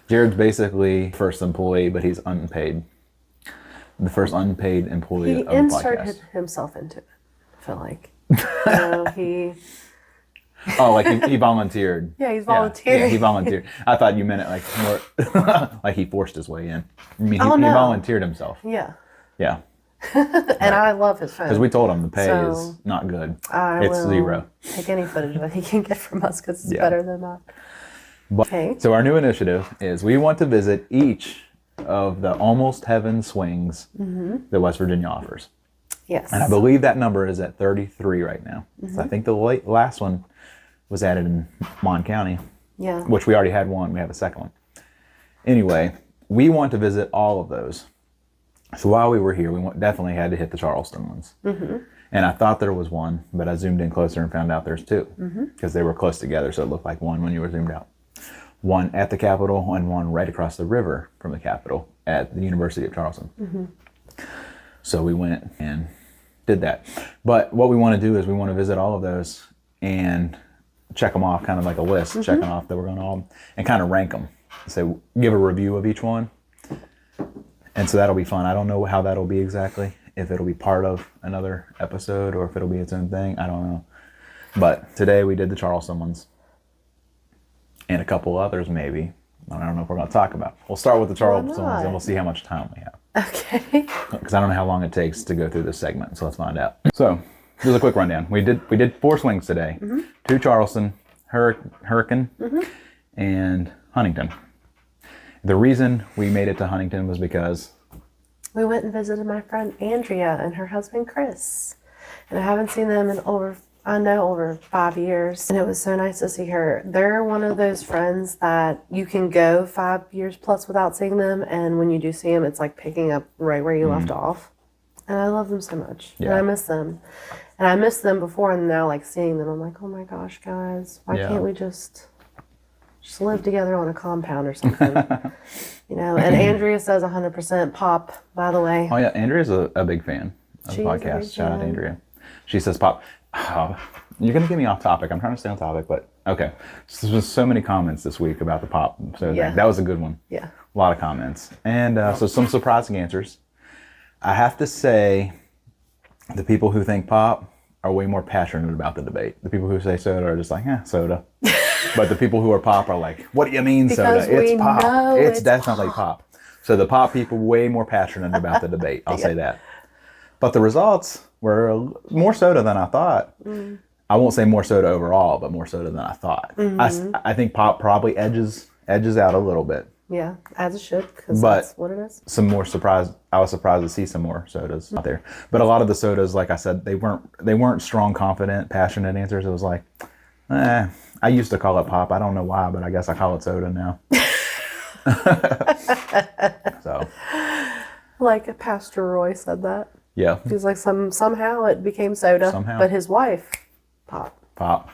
Jared's basically first employee, but he's unpaid. The first unpaid employee He of the inserted podcast. himself into it, I feel like. He... Oh, like he volunteered. Yeah, he's volunteering. Yeah, he volunteered. I thought you meant it like more like he forced his way in. I mean, he no. volunteered himself. Yeah. Yeah. And I love his phone. Because we told him the pay So, is not good. I It's will 0. take any footage that he can get from us because it's better than that. But, Okay. So our new initiative is we want to visit each of the Almost Heaven swings that West Virginia offers. Yes. And I believe that number is at 33 right now. So I think the last one was added in Mon County, Yeah. which we already had one. We have a second one. Anyway, we want to visit all of those. So while we were here, we definitely had to hit the Charleston ones. And I thought there was one, but I zoomed in closer and found out there's 2 because they were close together, so it looked like one when you were zoomed out. One at the Capitol and one right across the river from the Capitol at the University of Charleston. So we went and did that. But what we want to do is we want to visit all of those and check them off, kind of like a list, checking off that we're going to all, and kind of rank them. So give a review of each one. And so that'll be fun. I don't know how that'll be exactly, if it'll be part of another episode or if it'll be its own thing. I don't know. But today we did the Charleston ones. And a couple others maybe. I don't know if we're going to talk about. We'll start with the Charleston ones and we'll see how much time we have. Okay. Because I don't know how long it takes to go through this segment, so let's find out. So, just a quick rundown. We did 4 swings today. 2 Charleston, Hurricane, and Huntington. The reason we made it to Huntington was because We went and visited my friend Andrea and her husband Chris. And I haven't seen them in over, I know over 5 years, and it was so nice to see her. They're one of those friends that you can go 5 years plus without seeing them, and when you do see them, it's like picking up right where you left off. And I love them so much, and I miss them. And I missed them before, and now like seeing them, I'm like, oh my gosh, guys, why can't we just live together on a compound or something? And Andrea says 100% Pop, by the way. Oh yeah, Andrea's a big fan of the podcast. Shout out Andrea. She says Pop. Oh, you're gonna get me off topic. I'm trying to stay on topic, but okay. So there's so many comments this week about the Pop. So that was a good one. Yeah. A lot of comments. And so some surprising answers. I have to say, the people who think Pop are way more passionate about the debate. The people who say soda are just like, soda. But the people who are Pop are like, what do you mean soda? It's Pop. It's definitely Pop. So the Pop people way more passionate about the debate. I'll say that. But the results were more soda than I thought. I won't say more soda overall, but more soda than I thought. I think Pop probably edges out a little bit. Yeah, as it should, because that's what it is. Some more surprised. I was surprised to see some more sodas out there. But a lot of the sodas, like I said, they weren't strong, confident, passionate answers. It was like, I used to call it Pop. I don't know why, but I guess I call it soda now. So, like Pastor Roy said that. Yeah. He's like somehow it became soda, but his wife, Pop.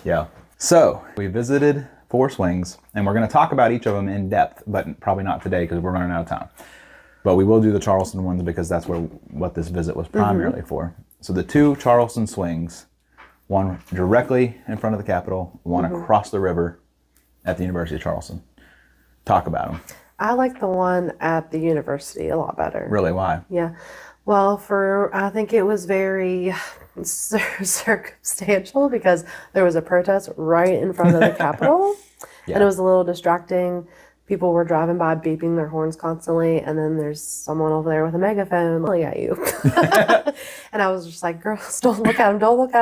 Yeah. So we visited 4 swings, and we're going to talk about each of them in depth, but probably not today because we're running out of time. But we will do the Charleston ones because that's what this visit was primarily for. So the 2 Charleston swings, one directly in front of the Capitol, one across the river at the University of Charleston. Talk about them. I like the one at the university a lot better. Really? Why? Yeah. Well, I think it was very circumstantial because there was a protest right in front of the Capitol. And it was a little distracting. People were driving by beeping their horns constantly, and then there's someone over there with a megaphone yelling at you. And I was just like, girls, don't look at him,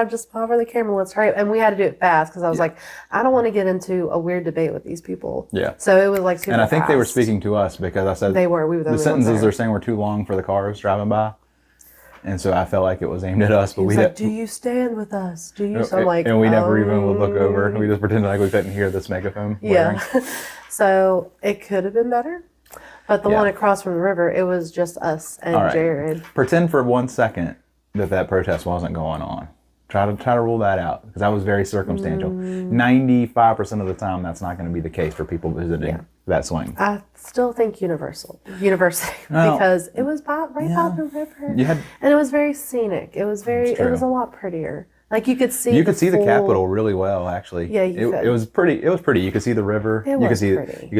just hover the camera, let's hurry up. And we had to do it fast because I was like, I don't want to get into a weird debate with these people. Yeah. So it was like super And I think fast. They were speaking to us because I said we were the sentences they're saying were too long for the cars driving by. And so I felt like it was aimed at us, but do you stand with us? Do you? So I'm like, and we never even would look over. We just pretended like we couldn't hear this megaphone. Yeah. So it could have been better, but the one across from the river, it was just us and Jared. Pretend for 1 second that protest wasn't going on. Try to rule that out because that was very circumstantial. 95% of the time, that's not going to be the case for people visiting that swing. I still think university because it was right by the river, and it was very scenic. It was a lot prettier. Like you could see the Capitol really well, actually. Yeah, it was pretty. It was pretty. You could see the river. You could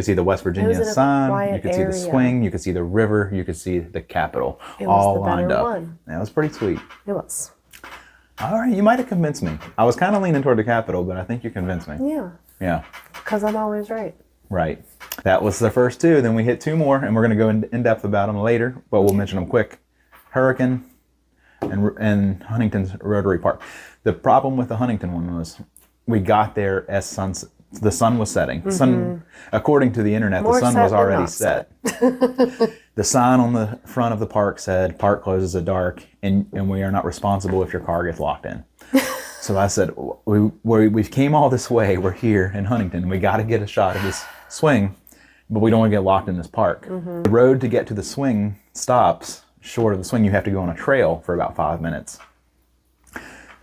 see the West Virginia sun. You could see the swing. You could see the river. You could see the Capitol all lined up. That was pretty sweet. It was. All right, you might have convinced me. I was kind of leaning toward the Capitol, but I think you convinced me. Yeah. Yeah. Because I'm always right. Right. That was the first 2. Then we hit 2 more, and we're going to go in depth about them later, but we'll mention them quick. Hurricane and Huntington's Rotary Park. The problem with the Huntington one was we got there as the sun was setting. The sun, according to the internet, the sun was already set. The sign on the front of the park said, "Park closes at dark, and we are not responsible if your car gets locked in." So I said, we came all this way. We're here in Huntington. We got to get a shot of this swing, but we don't want to get locked in this park. The road to get to the swing stops short of the swing. You have to go on a trail for about 5 minutes.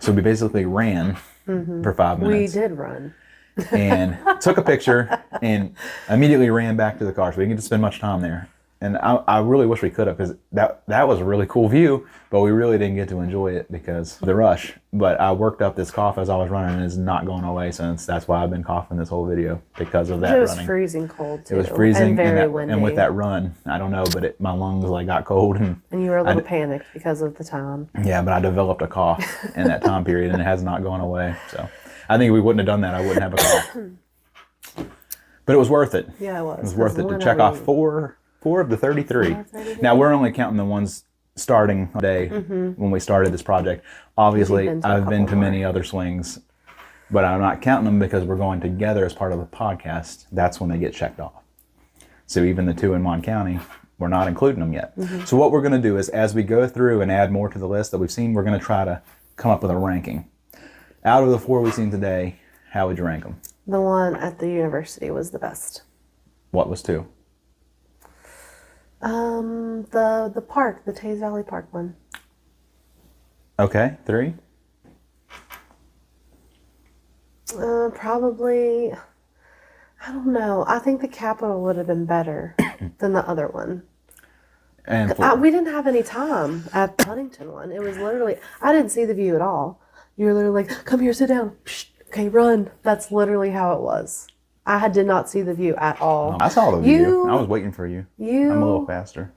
So we basically ran for 5 minutes. We did run. And took a picture and immediately ran back to the car. So we didn't get to spend much time there. And I really wish we could have because that was a really cool view, but we really didn't get to enjoy it because of the rush. But I worked up this cough as I was running and it's not going away since. That's why I've been coughing this whole video because of that running. It was freezing cold too. It was freezing and very windy. And with that run, I don't know, but my lungs got cold. And you were a little panicked because of the time. Yeah, but I developed a cough in that time period and it has not gone away. So I think if we wouldn't have done that, I wouldn't have a cough. But it was worth it. Yeah, it was. It was worth it to check off 4 of the 33. Now we're only counting the ones starting today when we started this project. Obviously, I've been to many other swings, but I'm not counting them because we're going together as part of the podcast. That's when they get checked off. So even the 2 in Mon County, we're not including them yet. So what we're going to do is as we go through and add more to the list that we've seen, we're going to try to come up with a ranking. Out of the 4 we've seen today, how would you rank them? The one at the university was the best. What was 2? The park, the Taze Valley Park one. Okay, 3? Probably, I don't know. I think the Capitol would have been better than the other one. And We didn't have any time at the Huntington one. It was literally, I didn't see the view at all. You were literally like, come here, sit down. Psh, okay, run. That's literally how it was. I did not see the view at all. I saw the view. I was waiting for you. I'm a little faster.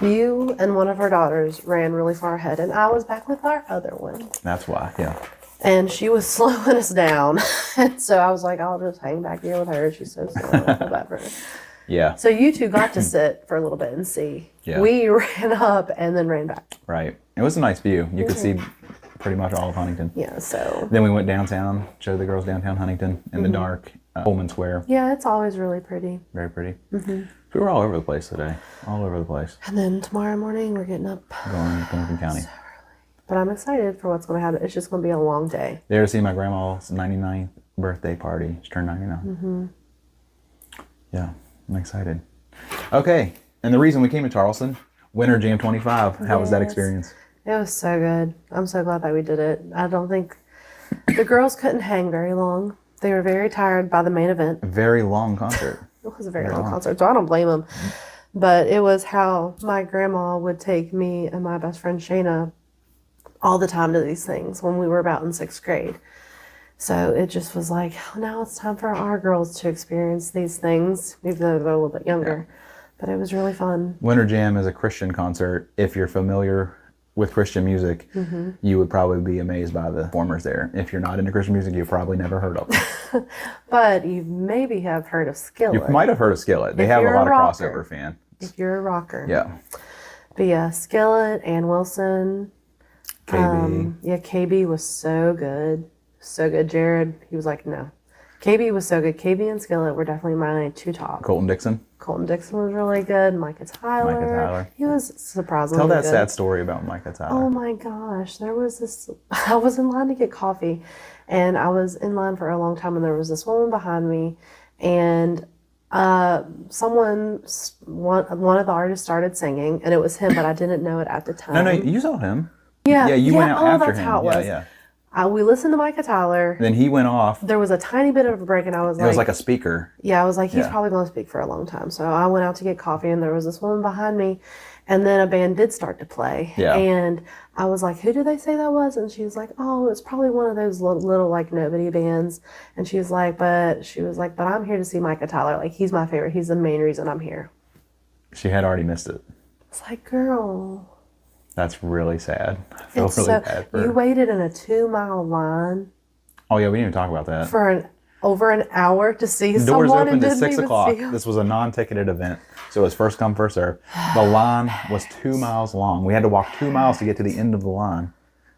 You and one of our daughters ran really far ahead, and I was back with our other one. That's why, yeah. And she was slowing us down. And so I was like, I'll just hang back here with her. She's so slow. I feel bad for her. Yeah. So you two got to sit for a little bit and see. Yeah. We ran up and then ran back. Right. It was a nice view. You could see pretty much all of Huntington. Yeah, so. Then we went downtown, showed the girls downtown Huntington in the dark, Pullman Square. Yeah, it's always really pretty. Very pretty. We were all over the place today. All over the place. And then tomorrow morning we're getting up. Going to Lincoln County. So early. But I'm excited for what's going to happen. It's just going to be a long day. There to see my grandma's 99th birthday party. She turned 99. Yeah, I'm excited. Okay, and the reason we came to Charleston, Winter Jam 25. How was that experience? It was so good. I'm so glad that we did it. I don't think the girls couldn't hang very long. They were very tired by the main event. A very long concert. It was a very long concert, so I don't blame them. But it was how my grandma would take me and my best friend Shayna all the time to these things when we were about in 6th grade. So it just was like, now it's time for our girls to experience these things, even though they're a little bit younger. But it was really fun. Winter Jam is a Christian concert. If you're familiar with Christian music, you would probably be amazed by the performers there. If you're not into Christian music, you've probably never heard of them. But you maybe have heard of Skillet. You might have heard of Skillet. They have a lot of crossover fan. If you're a rocker. Yeah. But yeah, Skillet, Ann Wilson. KB. Yeah, KB was so good. So good. Jared, he was like, no. KB was so good. KB and Skillet were definitely my 2 top. Colton Dixon. Colton Dixon was really good. Micah Tyler. He was surprisingly Tell that good. sad story about Micah Tyler. Oh my gosh. There was this, I was in line to get coffee, and I was in line for a long time, and there was this woman behind me, and one of the artists started singing, and it was him, but I didn't know it at the time. No, you saw him. Yeah. Yeah, you went out after that's him. how it was. Yeah. We listened to Micah Tyler. Then he went off. There was a tiny bit of a break, and I was It was like a speaker. yeah, I was like, he's probably going to speak for a long time. So I went out to get coffee, and there was this woman behind me, and then a band did start to play. Yeah. And I was like, who did they say that was? And she was like, oh, it's probably one of those little like nobody bands. And she was like, but I'm here to see Micah Tyler. Like, he's my favorite. He's the main reason I'm here. She had already missed it. It's like, girl. That's really sad. I feel really bad for her. You waited in a 2-mile line. Oh yeah, we didn't even talk about that. For over an hour to see The someone. doors opened and at 6 didn't even o'clock. see 'em. This was a non-ticketed event, so it was first come, first serve. The line was 2 miles long. We had to walk 2 miles to get to the end of the line,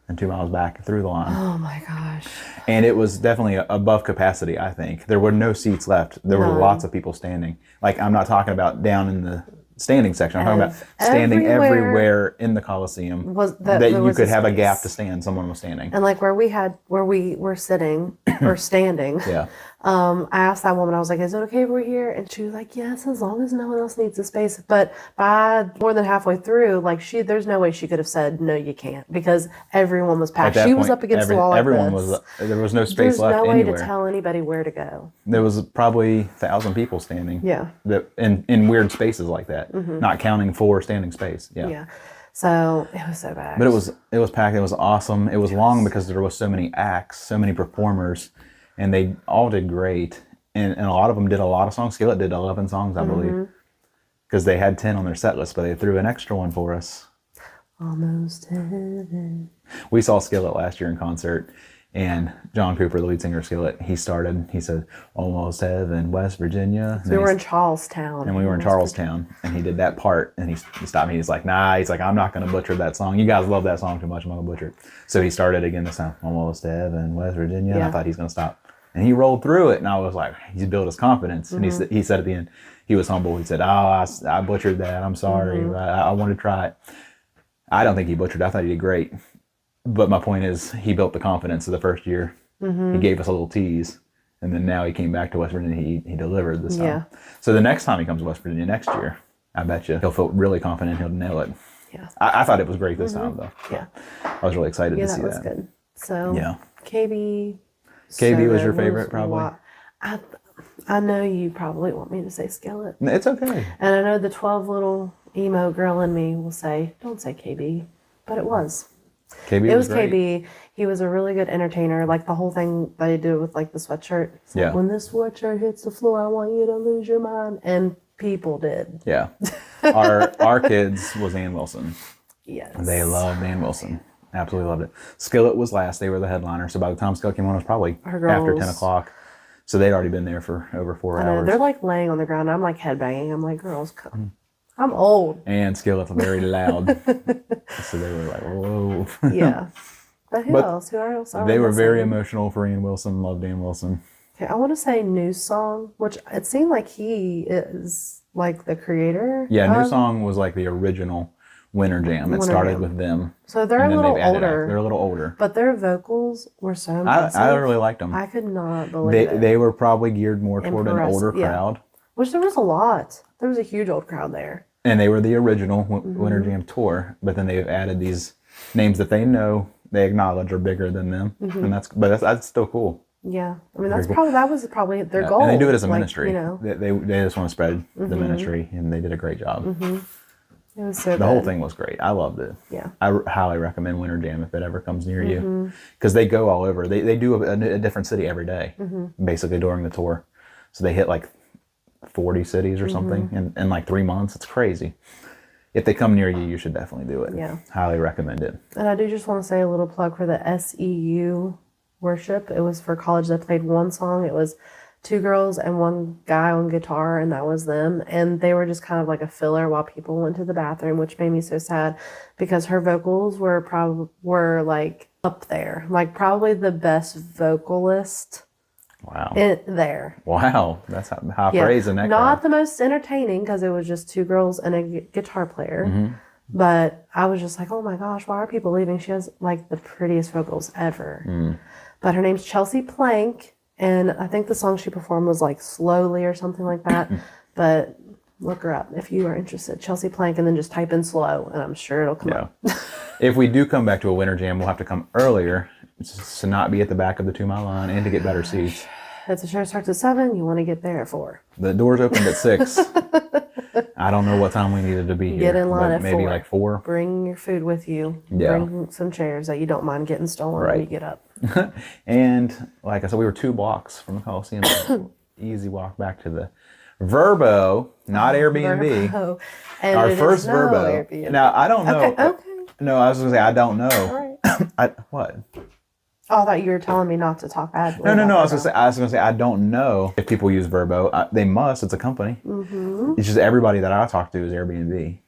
and 2 miles back through the line. Oh my gosh. And it was definitely above capacity, I think. There were no seats left. There were lots of people standing. Like, I'm not talking about down in the standing section. I'm talking about standing everywhere in the Coliseum that you could have a gap to stand. Someone was standing. And like where we were sitting or standing. Yeah. I asked that woman, I was like, is it okay if we're here? And she was like, yes, as long as no one else needs the space. But by more than halfway through, like there's no way she could have said, no, you can't, because everyone was packed. She was up against the wall like everyone this. There was no space left anywhere. There's no way to tell anybody where to go. There was probably 1,000 people standing. Yeah. In weird spaces like that, not counting for standing space. Yeah. Yeah. So it was so bad. But it was packed. It was awesome. It was long because there was so many acts, so many performers, and they all did great. And a lot of them did a lot of songs. Skillet did 11 songs, I believe, because they had 10 on their set list, but they threw an extra one for us. Almost heaven. We saw Skillet last year in concert, and John Cooper, the lead singer of Skillet, he said, almost heaven, West Virginia. So we were in Charlestown. And we were in Charlestown, and he did that part, and he stopped me. He's like, I'm not going to butcher that song. You guys love that song too much. I'm going to butcher it. So he started again this time, almost heaven, West Virginia. And I thought he's going to stop. And he rolled through it, and I was like, he's built his confidence. And he said at the end, he was humble. He said, I butchered that. I'm sorry. I want to try it. I don't think he butchered it. I thought he did great. But my point is, he built the confidence of the first year. He gave us a little tease, and then now he came back to West Virginia. He delivered this time. So the next time he comes to West Virginia next year, I bet you he'll feel really confident. He'll nail it. Yeah. I thought it was great this time, though. Yeah. I was really excited to see that. Yeah, that was good. So, Yeah. KB. KB was your favorite, probably? I know you probably want me to say Skillet. It's okay. And I know the 12 little emo girl in me will say, don't say KB. But it was. KB It was great. KB. He was a really good entertainer. Like the whole thing that he did with like the sweatshirt. It's like, when this sweatshirt hits the floor, I want you to lose your mind. And people did. Yeah. Our kids was Ann Wilson. Yes. They loved Ann Wilson. Absolutely loved it. Skillet was last. They were the headliner. So by the time Skillet came on, it was probably after 10 o'clock. So they'd already been there for over 4 hours. They're like laying on the ground. I'm like headbanging. I'm like, girls, come. I'm old. And Skillet's very loud. So they were like, whoa. Yeah. But who else? Who else? They were very emotional for Ann Wilson. Loved Ann Wilson. Okay, I want to say New Song, which it seemed like he is like the creator. Yeah, New Song was like the original Winter Jam. It started with them. So they're a little older. They're a little older. But their vocals were so impressive. I really liked them. I could not believe it. They were probably geared more toward an older crowd. Which there was a lot. There was a huge old crowd there. And they were the original Winter Jam tour, but then they've added these names that they know, they acknowledge are bigger than them, and that's still cool. Yeah, I mean that was probably their goal. And they do it as a ministry. You know, they just want to spread the ministry, and they did a great job. It was so good. The whole thing was great. I loved it. Yeah, I highly recommend Winter Jam if it ever comes near you, because they go all over. They do a different city every day, basically during the tour. So they hit like 40 cities or something in like 3 months. It's crazy. If they come near you, you should definitely do it. Yeah. Highly recommend it. And I do just want to say a little plug for the SEU worship. It was for college. They played one song. It was 2 girls and 1 guy on guitar, and that was them. And they were just kind of like a filler while people went to the bathroom, which made me so sad because her vocals were like up there. Like probably the best vocalist. Wow. There. Wow. That's high praise in that Not crowd. the most entertaining because it was just 2 girls and a guitar player. But I was just like, oh my gosh, why are people leaving? She has like the prettiest vocals ever. But her name's Chelsea Plank. And I think the song she performed was like Slowly or something like that. But look her up if you are interested. Chelsea Plank, and then just type in slow and I'm sure it'll come up. If we do come back to a Winter Jam, we'll have to come earlier to not be at the back of the 2 mile line and to get better seats. If the show starts at 7, you want to get there at 4. The doors opened at 6. I don't know what time we needed to be here. Get in line at maybe 4. like 4. Bring your food with you. Yeah. Bring some chairs that you don't mind getting stolen when you get up. And like I said, we were 2 blocks from the Coliseum. Easy walk back to the Verbo, not Airbnb. Verbo. And Our first Verbo. Airbnb. Now, I don't know. Okay. No, I was going to say, I don't know. All right. What? Oh, I thought you were telling me not to talk badly. No. about I was gonna say I don't know if people use Verbo. They must. It's a company. It's just everybody that I talk to is Airbnb.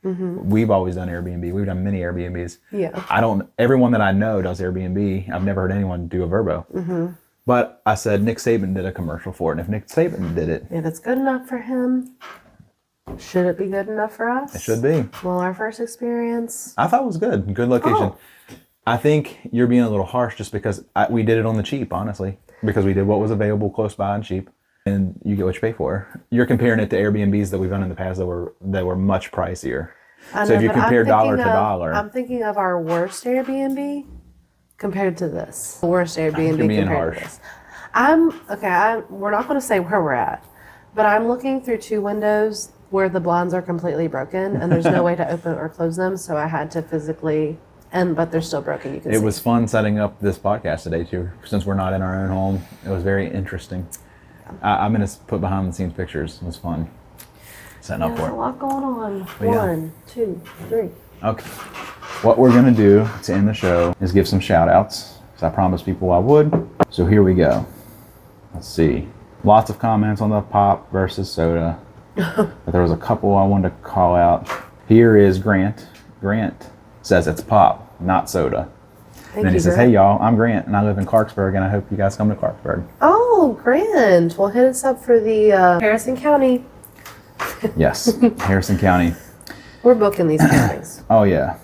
We've always done Airbnb. We've done many Airbnbs. Yeah. Everyone that I know does Airbnb. I've never heard anyone do a Verbo. But I said Nick Saban did a commercial for it, and if Nick Saban did it, If it's good enough for him, should it be good enough for us? it should be. Well, our first experience. I thought it was good. Good location. I think you're being a little harsh just because we did it on the cheap, honestly, because we did what was available close by and cheap, and you get what you pay for. You're comparing it to Airbnbs that we've done in the past that were much pricier. So if you compare dollar to dollar, I'm thinking of our worst Airbnb compared to this. Worst Airbnb you're being compared harsh. to this. We're not going to say where we're at, but I'm looking through 2 windows where the blinds are completely broken and there's no way to open or close them, so I had to physically. But they're still broken. You can see. It was fun setting up this podcast today too, since we're not in our own home. It was very interesting. I'm gonna put behind the scenes pictures. It was fun setting up for There's it. a lot going on. But yeah. 1, 2, 3. Okay. What we're gonna do to end the show is give some shout outs. So I promised people I would. So here we go. Let's see. Lots of comments on the pop versus soda. But there was a couple I wanted to call out. Here is Grant. Grant says it's pop, not soda. And then he says, hey y'all, I'm Grant and I live in Clarksburg and I hope you guys come to Clarksburg. Oh, Grant. Well, hit us up for the Harrison County. Yes, Harrison County. We're booking these counties. Oh yeah.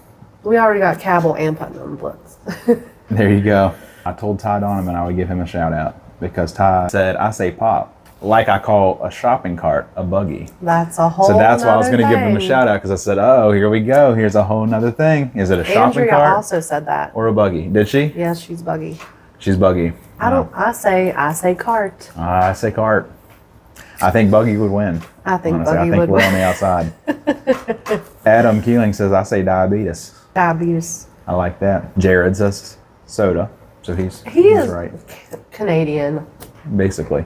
We already got Cabell and Putnam booked. There you go. I told Ty Donovan I would give him a shout out because Ty said, I say pop. Like I call a shopping cart a buggy. That's a whole So that's why I was going to give him a thing. shout out because I said, oh, here we go. Here's a whole nother thing. Is it a shopping Andrea cart also said that. or a buggy? Did she? Yes, she's buggy. She's buggy. I say cart. I say cart. I think buggy would win. I think Honestly, buggy I think would we're win. on the outside. Adam Keeling says, I say diabetes. Diabetes. I like that. Jared says soda. So he's Is right. Canadian. Basically.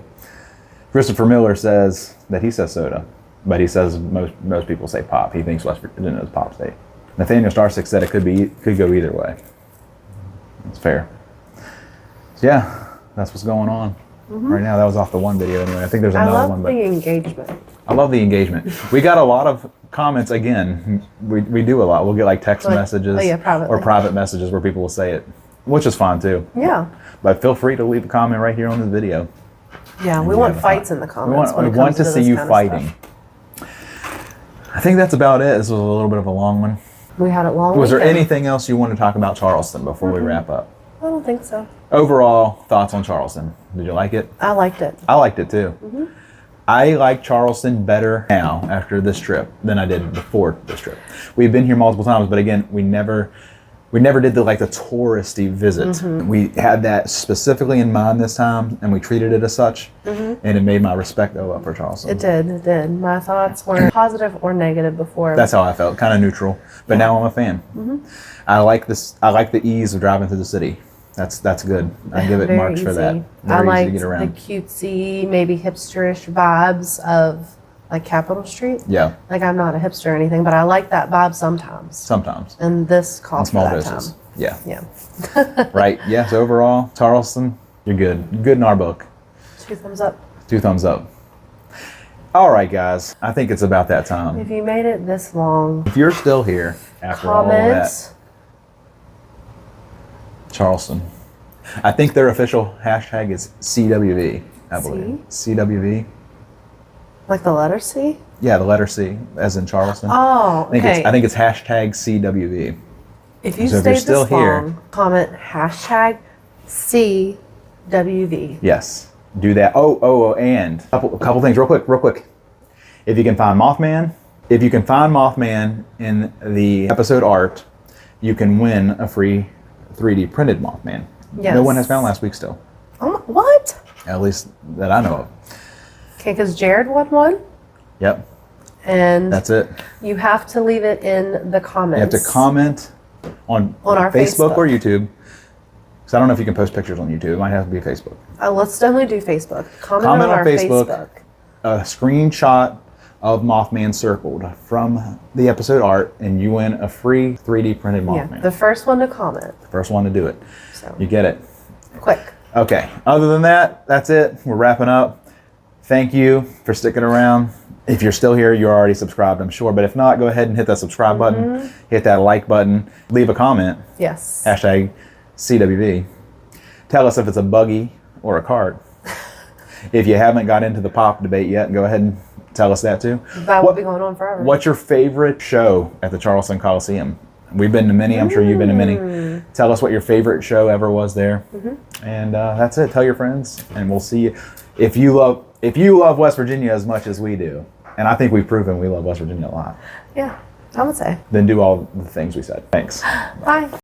Christopher Miller says that he says soda, but he says most people say pop. He thinks West Virginia is pop state. Nathaniel Starsick said it could go either way. It's fair. So yeah, that's what's going on right now. That was off the one video anyway. I think there's I another love one, the but engagement. I love the engagement. We got a lot of comments again. We do a lot. We'll get like text messages privately. or private messages where people will say it, which is fine too. Yeah. But feel free to leave a comment right here on this video. Yeah, we want fights in the comments. We want to see you fighting. I think that's about it. This was a little bit of a long one. We had it long. Was there weekend. anything else you want to talk about Charleston before we wrap up? I don't think so. Overall thoughts on Charleston? Did you like it? I liked it. I liked it too. I like Charleston better now after this trip than I did before this trip. We've been here multiple times, but again, we never did the touristy visit. We had that specifically in mind this time, and we treated it as such, and it made my respect go up for Charleston. It did. It did. My thoughts were positive or negative before. That's how I felt, kind of neutral. But now I'm a fan. I like this. I like the ease of driving through the city. That's good. I give it Very marks for that. easy. Very I easy liked to get the around. cutesy, maybe hipsterish vibes of like Capitol Street. Yeah, Like I'm not a hipster or anything, but I like that vibe sometimes. sometimes. And this On calls for small that doses. time. Yeah. Yeah. Right. Yes. Overall, Charleston, you're good. Good in our book. 2 thumbs up. 2 thumbs up. All right, guys. I think it's about that time. If you made it this long, If you're still here after all of that, comment. Charleston. I think their official hashtag is CWV, I believe. CWV. Like the letter C? Yeah, the letter C, as in Charleston. Oh, okay. I think it's hashtag CWV. If you So if stayed you're still this here- long, comment hashtag CWV. Yes, do that. And a couple things real quick. If you can find Mothman in the episode art, you can win a free 3D printed Mothman. Yes. No one has found last week still, Oh, what? at least that I know of. Okay, because Jared won one, Yep, and that's it. you have to leave it in the comments. You have to comment on our Facebook or Facebook. YouTube. Because I don't know if you can post pictures on YouTube. It might have to be Facebook. Let's definitely do Facebook. Comment Comment on on our Facebook. A screenshot of Mothman circled from the episode art, and you win a free 3D printed Mothman. Yeah, the first one to comment. First one to do it. So You get it. quick. Okay. Other than that, that's it. We're wrapping up. Thank you for sticking around. If you're still here, you're already subscribed, I'm sure. But if not, go ahead and hit that subscribe button, hit that like button, leave a comment, Yes. hashtag CWV. Tell us if it's a buggy or a cart. If you haven't got into the pop debate yet, go ahead and tell us that too. That will be going on forever. What's your favorite show at the Charleston Coliseum? We've been to many. I'm sure you've been to many. Tell us what your favorite show ever was there. And that's it. Tell your friends, and we'll see you. If you love West Virginia as much as we do, and I think we've proven we love West Virginia a lot, Yeah, I would say. then do all the things we said. Thanks. Bye.